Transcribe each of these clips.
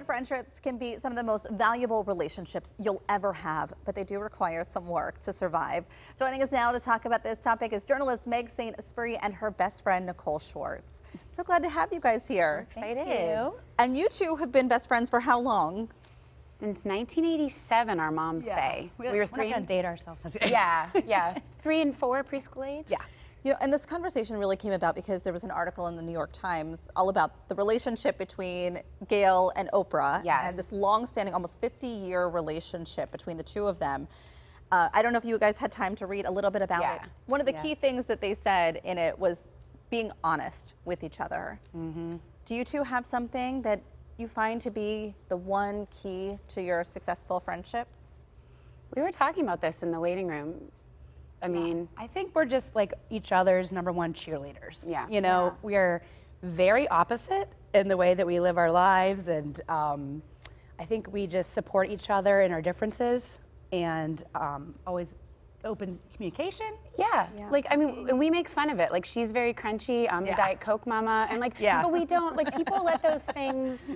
friendships can be some of the most valuable relationships you'll ever have, but they do require some work to survive. Joining us now to talk about this topic is journalist Meg St-Esprit and her best friend Nicole Schwartz. So glad to have you guys here. Excited. Thank you. And you two have been best friends for how long? Since 1987, our moms say. We were three. We're not gonna date ourselves. Yeah, 3 and 4 preschool age. Yeah. You know, and this conversation really came about because there was an article in the New York Times all about the relationship between Gail and Oprah. Yes. And this long-standing, almost 50-year relationship between the two of them. I don't know if you guys had time to read a little bit about it. One of the key things that they said in it was being honest with each other. Do you two have something that you find to be the one key to your successful friendship? We were talking about this in the waiting room. I mean, I think we're just like each other's #1 cheerleaders. Yeah. You know, we are very opposite in the way that we live our lives, and I think we just support each other in our differences and always open communication. Yeah. Like, I mean, and we make fun of it. Like, she's very crunchy. I'm the Diet Coke mama. And like, but we don't, like, people let those things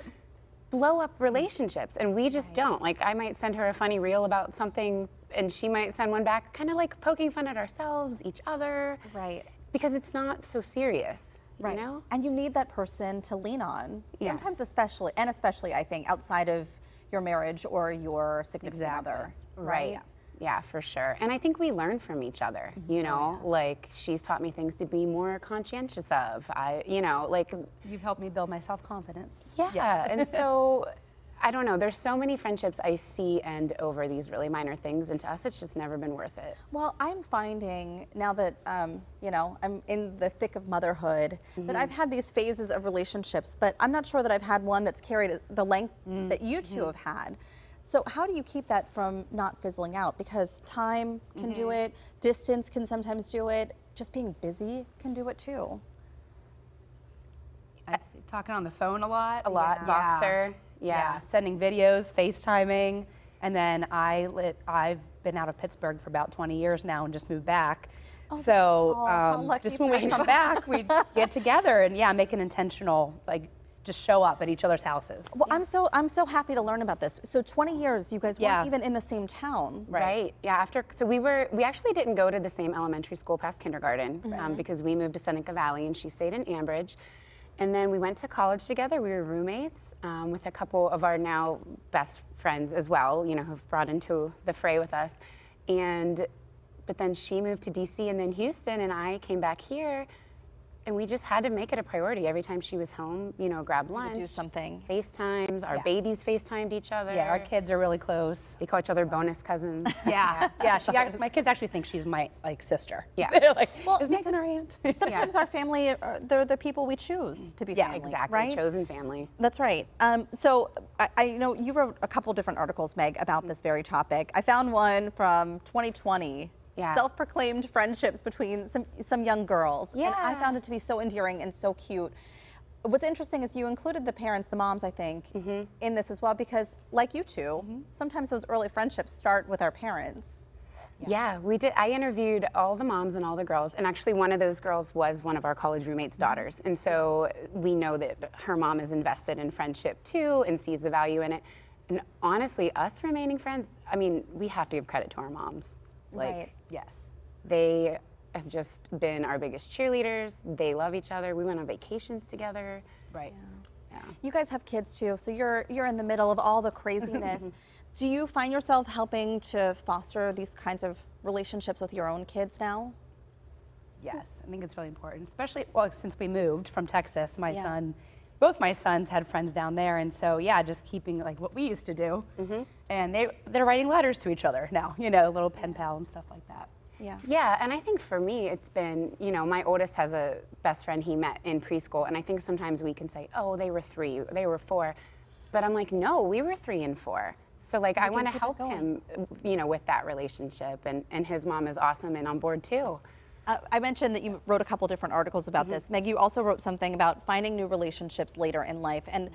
blow up relationships, and we just don't. Like, I might send her a funny reel about something, and she might send one back, kind of like poking fun at ourselves, each other. Right. Because it's not so serious, Right. you know? And you need that person to lean on. Yes. Sometimes especially I think, outside of your marriage or your significant other. Right? Yeah, for sure. And I think we learn from each other, you know? Like, she's taught me things to be more conscientious of. You know, like... You've helped me build my self-confidence. Yeah, Yes. and so... I don't know, there's so many friendships I see end over these really minor things, and to us it's just never been worth it. Well, I'm finding now that, you know, I'm in the thick of motherhood, that I've had these phases of relationships, but I'm not sure that I've had one that's carried the length that you two have had. So how do you keep that from not fizzling out? Because time can do it, distance can sometimes do it, just being busy can do it too. Talking on the phone a lot. Voxer. Yeah, sending videos, FaceTiming, and then I've been out of Pittsburgh for about 20 years now and just moved back. So just when we come back, we get together and make an intentional, like, just show up at each other's houses. Well, I'm so happy to learn about this. So 20 years, you guys weren't even in the same town. Right. Yeah. So we actually didn't go to the same elementary school past kindergarten because we moved to Seneca Valley and she stayed in Ambridge. And then we went to college together. We were roommates with a couple of our now best friends as well, you know, who've brought into the fray with us. But then she moved to DC and then Houston, and I came back here, and we just had to make it a priority every time she was home, you know, grab lunch. Do something. FaceTimes, our babies FaceTimed each other. Yeah, our kids are really close. They call each other bonus cousins. My kids actually think she's my, like, sister. Yeah. They're like, Well, is Nathan our aunt? Sometimes our family, they're the people we choose to be family. Exactly. Right? Chosen family. That's right. So I know you wrote a couple different articles, Meg, about this very topic. I found one from 2020. Self-proclaimed friendships between some young girls. And I found it to be so endearing and so cute. What's interesting is you included the parents, the moms, I think, in this as well, because like you two, sometimes those early friendships start with our parents. Yeah, we did. I interviewed all the moms and all the girls, and actually one of those girls was one of our college roommates' daughters. And so we know that her mom is invested in friendship too and sees the value in it. And honestly, us remaining friends, I mean, we have to give credit to our moms. Like, yes, they have just been our biggest cheerleaders. They love each other. We went on vacations together. Right. Yeah. You guys have kids too, so you're in the middle of all the craziness. Do you find yourself helping to foster these kinds of relationships with your own kids now? Yes, I think it's really important, especially, well, since we moved from Texas, both my sons had friends down there, and so just keeping like what we used to do. And they're writing letters to each other now, you know, little pen pal and stuff like that. Yeah, and I think for me it's been, you know, my oldest has a best friend he met in preschool, and I think sometimes we can say, oh, they were 3, they were 4, but I'm like, no, we were 3 and 4. So like I want to help him, you know, with that relationship, and his mom is awesome and on board too. I mentioned that you wrote a couple different articles about this. Meg, you also wrote something about finding new relationships later in life. And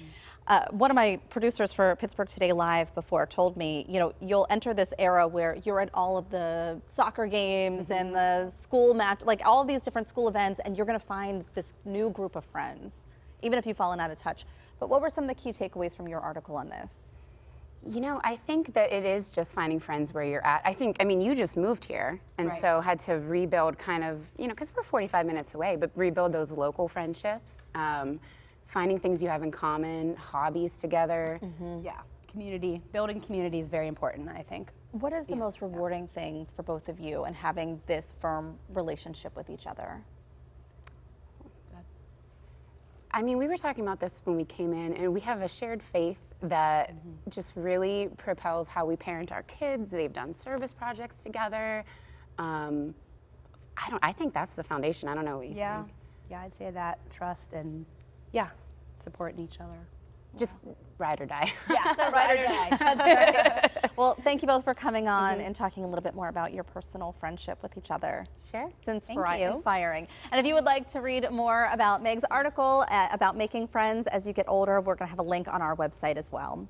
one of my producers for Pittsburgh Today Live before told me, you know, you'll enter this era where you're at all of the soccer games and the school match, like all of these different school events, and you're going to find this new group of friends. even if you've fallen out of touch. But what were some of the key takeaways from your article on this? You know, I think that it is just finding friends where you're at. I mean, you just moved here, and so had to rebuild kind of, you know, because we're 45 minutes away, but rebuild those local friendships, finding things you have in common, hobbies together. Yeah, building community is very important, I think. What is the most rewarding thing for both of you in having this firm relationship with each other? I mean, we were talking about this when we came in, and we have a shared faith that just really propels how we parent our kids. They've done service projects together. I think that's the foundation. I don't know what you think. Yeah, I'd say that, trust and supporting each other. Just ride or die. Yeah, ride or die. That's right. Well, thank you both for coming on and talking a little bit more about your personal friendship with each other. Sure. It's inspiring. And if you would like to read more about Meg's article about making friends as you get older, we're going to have a link on our website as well.